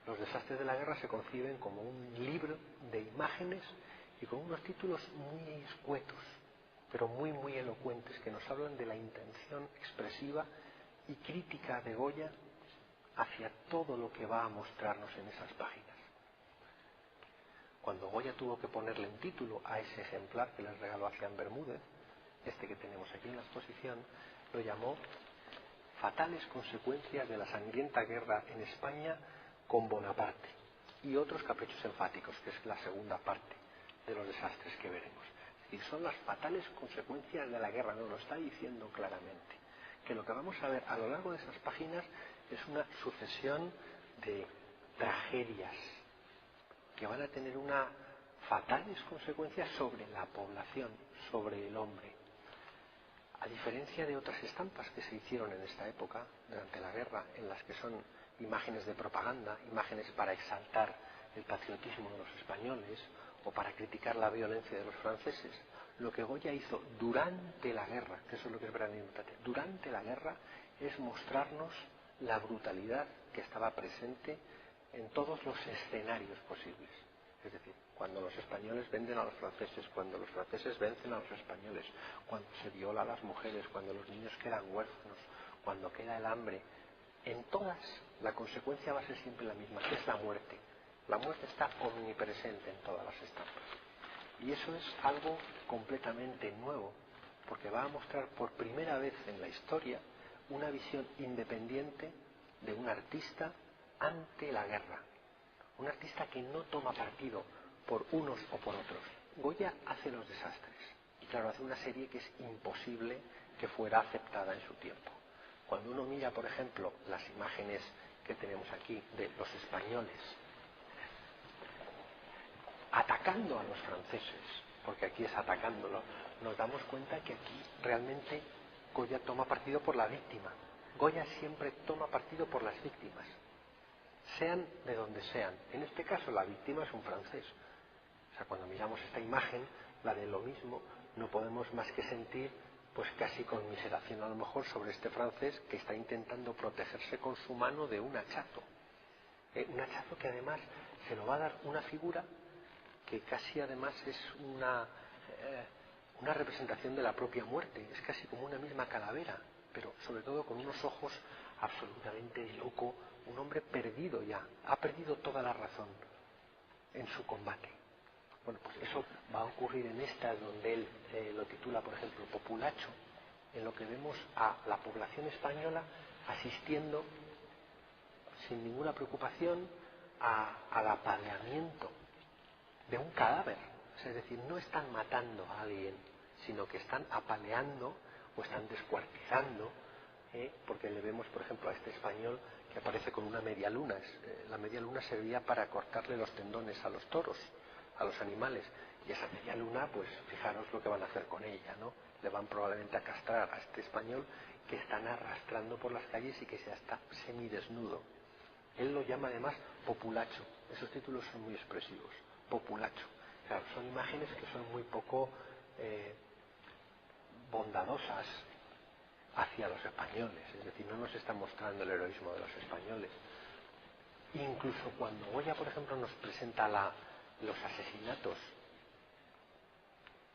Los desastres de la guerra se conciben como un libro de imágenes y con unos títulos muy escuetos, pero muy, muy elocuentes, que nos hablan de la intención expresiva y crítica de Goya hacia todo lo que va a mostrarnos en esas páginas. Cuando Goya tuvo que ponerle un título a ese ejemplar que les regaló a Cian Bermúdez, este que tenemos aquí en la exposición, lo llamó Fatales consecuencias de la sangrienta guerra en España con Bonaparte y otros caprichos enfáticos, que es la segunda parte de los desastres que veremos. Es decir, son las fatales consecuencias de la guerra, nos lo está diciendo claramente. Que lo que vamos a ver a lo largo de esas páginas es una sucesión de tragedias que van a tener unas fatales consecuencias sobre la población, sobre el hombre. A diferencia de otras estampas que se hicieron en esta época, durante la guerra, en las que son imágenes de propaganda, imágenes para exaltar el patriotismo de los españoles o para criticar la violencia de los franceses, lo que Goya hizo durante la guerra, que eso es lo que es verdaderamente importante, durante la guerra, es mostrarnos la brutalidad que estaba presente en todos los escenarios posibles. Es decir, cuando los españoles venden a los franceses, cuando los franceses vencen a los españoles, cuando se viola a las mujeres, cuando los niños quedan huérfanos, cuando queda el hambre, en todas la consecuencia va a ser siempre la misma, que es la muerte. La muerte está omnipresente en todas las estampas. Y eso es algo completamente nuevo, porque va a mostrar por primera vez en la historia una visión independiente de un artista ante la guerra. Un artista que no toma partido por unos o por otros. Goya hace los desastres. Y claro, hace una serie que es imposible que fuera aceptada en su tiempo. Cuando uno mira, por ejemplo, las imágenes que tenemos aquí de los españoles atacando a los franceses, porque aquí es atacándolo, nos damos cuenta que aquí realmente Goya toma partido por la víctima. Goya siempre toma partido por las víctimas, sean de donde sean. En este caso la víctima es un francés. O sea, cuando miramos esta imagen, la de lo mismo, no podemos más que sentir pues casi conmiseración a lo mejor sobre este francés que está intentando protegerse con su mano de un hachazo. Un hachazo que además se lo va a dar una figura que casi además es una representación de la propia muerte. Es casi como una misma calavera, pero sobre todo con unos ojos absolutamente loco, un hombre perdido ya, ha perdido toda la razón en su combate. Bueno, pues eso va a ocurrir en esta, donde él lo titula, por ejemplo, Populacho, en lo que vemos a la población española asistiendo sin ninguna preocupación al apaleamiento de un cadáver. Es decir, no están matando a alguien, sino que están apaleando o están descuartizando, porque le vemos, por ejemplo, a este español que aparece con una media luna. La media luna servía para cortarle los tendones a los toros, a los animales, y esa media luna, pues fijaros lo que van a hacer con ella, ¿no? Le van probablemente a castrar a este español que están arrastrando por las calles y que ya está semidesnudo. Él lo llama además populacho. Esos títulos son muy expresivos. Populacho. Claro, son imágenes que son muy poco bondadosas hacia los españoles, es decir, no nos está mostrando el heroísmo de los españoles. Incluso cuando Goya, por ejemplo, nos presenta los asesinatos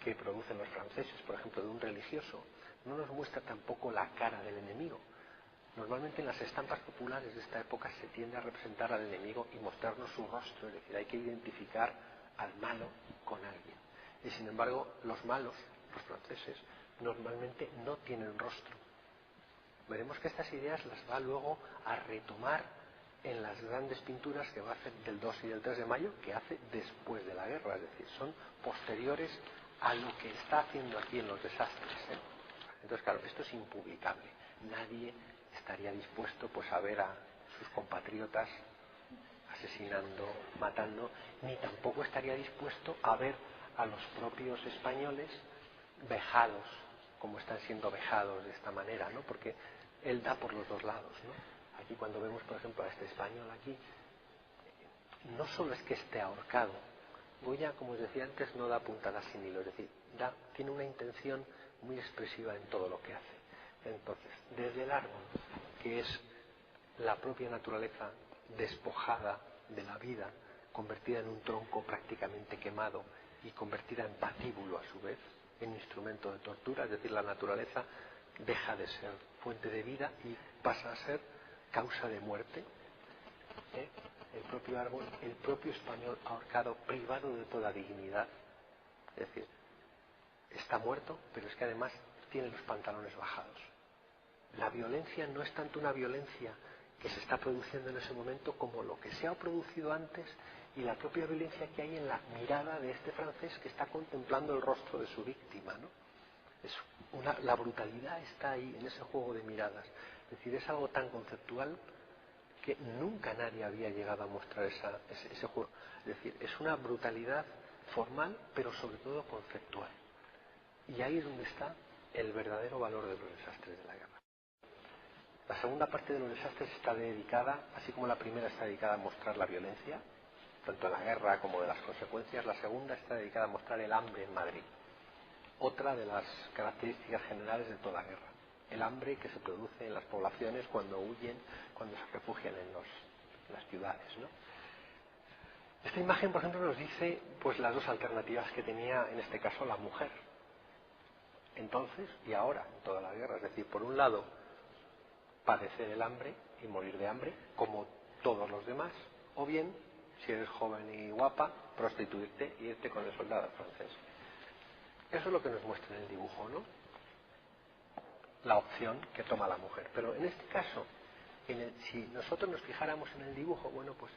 que producen los franceses, por ejemplo, de un religioso, no nos muestra tampoco la cara del enemigo. Normalmente en las estampas populares de esta época se tiende a representar al enemigo y mostrarnos su rostro, es decir, hay que identificar al malo con alguien. Y sin embargo, los malos, los franceses, normalmente no tienen rostro. Veremos que estas ideas las va luego a retomar en las grandes pinturas que va a hacer del 2 y del 3 de mayo, que hace después de la guerra, es decir, son posteriores a lo que está haciendo aquí en los desastres. Entonces, claro, esto es impublicable. Nadie estaría dispuesto pues a ver a sus compatriotas asesinando, matando, ni tampoco estaría dispuesto a ver a los propios españoles vejados, como están siendo vejados de esta manera, ¿no? Porque él da por los dos lados, ¿no? Aquí cuando vemos, por ejemplo, a este español aquí, no solo es que esté ahorcado, Goya, como os decía antes, no da puntadas sin hilo, es decir, tiene una intención muy expresiva en todo lo que hace. Entonces, desde el árbol, que es la propia naturaleza despojada de la vida, convertida en un tronco prácticamente quemado y convertida en patíbulo a su vez, en instrumento de tortura, es decir, la naturaleza deja de ser fuente de vida y pasa a ser causa de muerte. El propio árbol, el propio español ahorcado, privado de toda dignidad, es decir, está muerto, pero es que además tiene los pantalones bajados. La violencia no es tanto una violencia que se está produciendo en ese momento como lo que se ha producido antes y la propia violencia que hay en la mirada de este francés que está contemplando el rostro de su víctima, ¿no? La brutalidad está ahí en ese juego de miradas. Es decir, es algo tan conceptual que nunca nadie había llegado a mostrar ese juego. Es decir, es una brutalidad formal, pero sobre todo conceptual. Y ahí es donde está el verdadero valor de los desastres de la guerra. La segunda parte de los desastres está dedicada, así como la primera está dedicada a mostrar la violencia, tanto de la guerra como de las consecuencias, la segunda está dedicada a mostrar el hambre en Madrid. Otra de las características generales de toda guerra. El hambre que se produce en las poblaciones cuando huyen, cuando se refugian en las ciudades, ¿no? Esta imagen, por ejemplo, nos dice pues las dos alternativas que tenía en este caso la mujer. Entonces y ahora, en toda la guerra. Es decir, por un lado, padecer el hambre y morir de hambre, como todos los demás, o bien, si eres joven y guapa, prostituirte y irte con el soldado francés. Eso es lo que nos muestra en el dibujo, ¿no? La opción que toma la mujer. Pero en este caso, si nosotros nos fijáramos en el dibujo, bueno, pues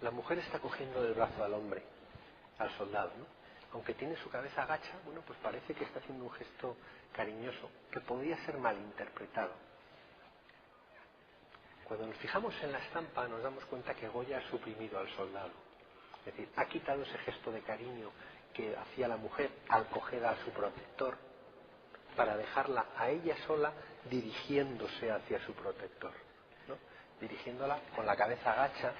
la mujer está cogiendo del brazo al hombre, al soldado, ¿no? Aunque tiene su cabeza agacha, bueno, pues parece que está haciendo un gesto cariñoso, que podría ser malinterpretado. Cuando nos fijamos en la estampa nos damos cuenta que Goya ha suprimido al soldado. Es decir, ha quitado ese gesto de cariño que hacía la mujer al coger a su protector para dejarla a ella sola dirigiéndose hacia su protector, ¿no? Dirigiéndola con la cabeza agacha,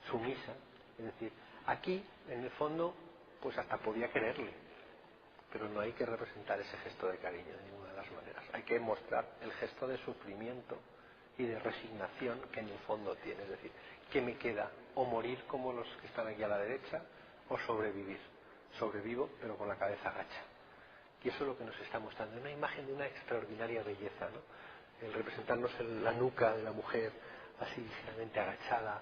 sumisa. Es decir, aquí, en el fondo, pues hasta podía quererle, pero no hay que representar ese gesto de cariño de ninguna de las maneras. Hay que mostrar el gesto de sufrimiento y de resignación que en el fondo tiene. Es decir, ¿qué me queda? O morir como los que están aquí a la derecha, o sobrevivir. Sobrevivo, pero con la cabeza agacha. Y eso es lo que nos está mostrando, una imagen de una extraordinaria belleza, ¿no? El representarnos la nuca de la mujer así ligeramente agachada,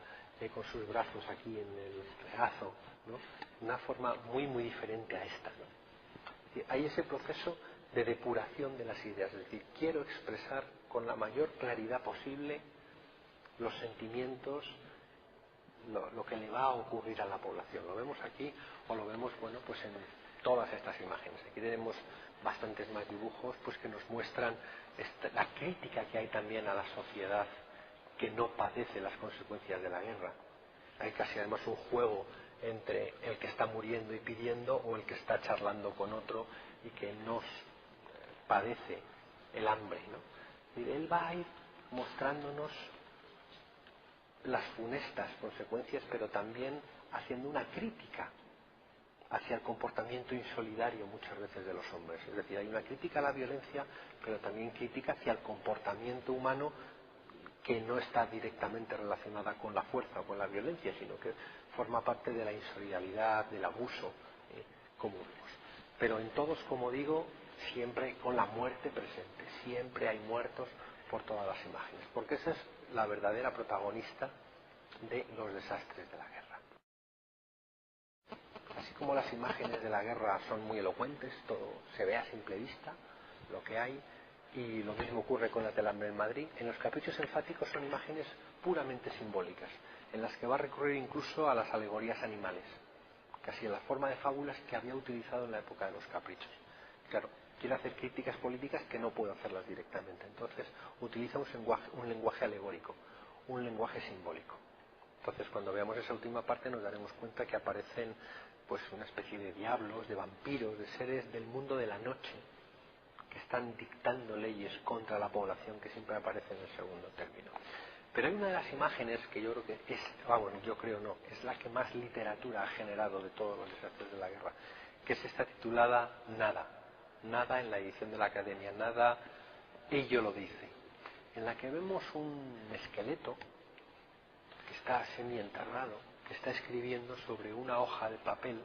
con sus brazos aquí en el regazo, ¿no? Una forma muy muy diferente a esta, ¿no? Hay ese proceso de depuración de las ideas, es decir, quiero expresar con la mayor claridad posible los sentimientos, lo que le va a ocurrir a la población. Lo vemos aquí o lo vemos, bueno, pues en todas estas imágenes. Aquí tenemos bastantes más dibujos pues que nos muestran la crítica que hay también a la sociedad que no padece las consecuencias de la guerra. Hay casi además un juego entre el que está muriendo y pidiendo o el que está charlando con otro y que no padece el hambre, ¿no? Y él va a ir mostrándonos las funestas consecuencias, pero también haciendo una crítica hacia el comportamiento insolidario muchas veces de los hombres. Es decir, hay una crítica a la violencia, pero también crítica hacia el comportamiento humano que no está directamente relacionada con la fuerza o con la violencia, sino que forma parte de la insolidaridad, del abuso, como vemos. Pero en todos, como digo, siempre con la muerte presente. Siempre hay muertos por todas las imágenes, porque esa es la verdadera protagonista de los desastres de la guerra. Así como las imágenes de la guerra son muy elocuentes, todo se ve a simple vista, lo que hay, y lo mismo ocurre con la del hambre en Madrid, en los caprichos enfáticos son imágenes puramente simbólicas, en las que va a recurrir incluso a las alegorías animales, casi en la forma de fábulas que había utilizado en la época de los caprichos. Claro, quiere hacer críticas políticas que no puedo hacerlas directamente, entonces utiliza un lenguaje alegórico, un lenguaje simbólico. Entonces, cuando veamos esa última parte nos daremos cuenta que aparecen pues una especie de diablos, de vampiros, de seres del mundo de la noche que están dictando leyes contra la población, que siempre aparece en el segundo término. Pero hay una de las imágenes que yo creo que es, es la que más literatura ha generado de todos los desastres de la guerra, que es esta titulada Nada. Nada en la edición de la Academia, Nada, ello lo dice, en la que vemos un esqueleto que está semienterrado, está escribiendo sobre una hoja de papel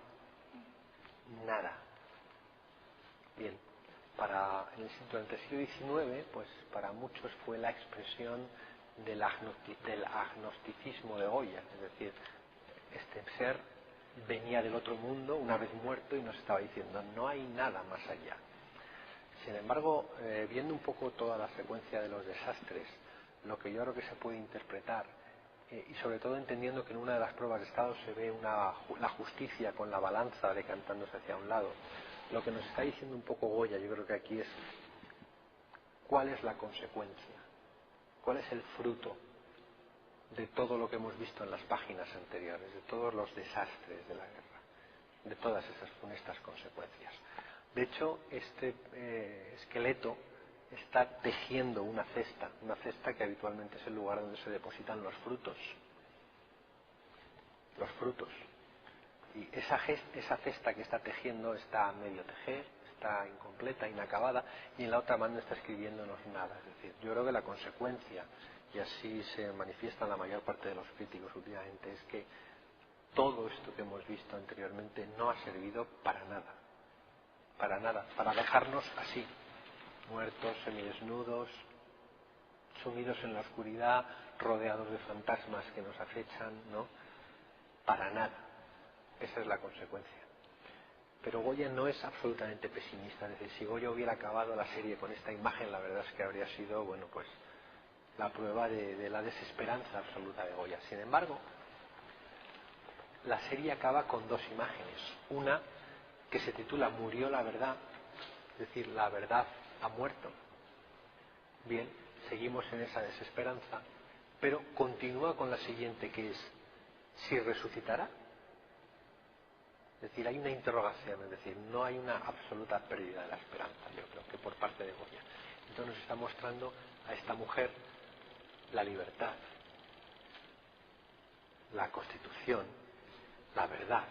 nada. Bien, durante el siglo XIX, pues para muchos fue la expresión del agnosticismo de Goya, es decir, este ser venía del otro mundo una vez muerto y nos estaba diciendo no hay nada más allá. Sin embargo, viendo un poco toda la secuencia de los desastres, lo que yo creo que se puede interpretar, y sobre todo entendiendo que en una de las pruebas de estado se ve la justicia con la balanza decantándose hacia un lado, lo que nos está diciendo un poco Goya, yo creo que aquí es cuál es la consecuencia, cuál es el fruto de todo lo que hemos visto en las páginas anteriores, de todos los desastres de la guerra, de todas esas funestas consecuencias. De hecho, este esqueleto está tejiendo una cesta que habitualmente es el lugar donde se depositan los frutos. Los frutos. Y esa cesta que está tejiendo está a medio tejer, está incompleta, inacabada, y en la otra mano está escribiéndonos nada. Es decir, yo creo que la consecuencia, y así se manifiesta en la mayor parte de los críticos últimamente, es que todo esto que hemos visto anteriormente no ha servido para nada, para dejarnos así, muertos, semidesnudos, sumidos en la oscuridad, rodeados de fantasmas que nos acechan, ¿no? Para nada. Esa es la consecuencia. Pero Goya no es absolutamente pesimista, es decir, si Goya hubiera acabado la serie con esta imagen, la verdad es que habría sido, bueno, pues la prueba de la desesperanza absoluta de Goya. Sin embargo, la serie acaba con dos imágenes. Una que se titula Murió la verdad, es decir, la verdad ha muerto. Bien, seguimos en esa desesperanza, pero continúa con la siguiente, que es ¿si resucitará? Es decir, hay una interrogación, es decir, no hay una absoluta pérdida de la esperanza, yo creo que por parte de Goya. Entonces nos está mostrando a esta mujer la libertad, la constitución, la verdad,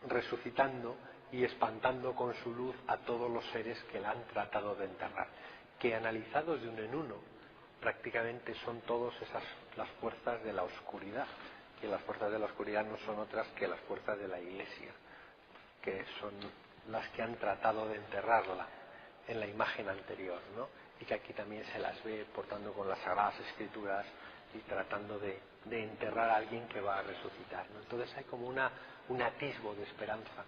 resucitando y espantando con su luz a todos los seres que la han tratado de enterrar, que analizados de uno en uno, prácticamente son todas las fuerzas de la oscuridad, que las fuerzas de la oscuridad no son otras que las fuerzas de la Iglesia, que son las que han tratado de enterrarla en la imagen anterior, ¿no? Y que aquí también se las ve portando con las Sagradas Escrituras y tratando de enterrar a alguien que va a resucitar, ¿no? Entonces hay como un atisbo de esperanza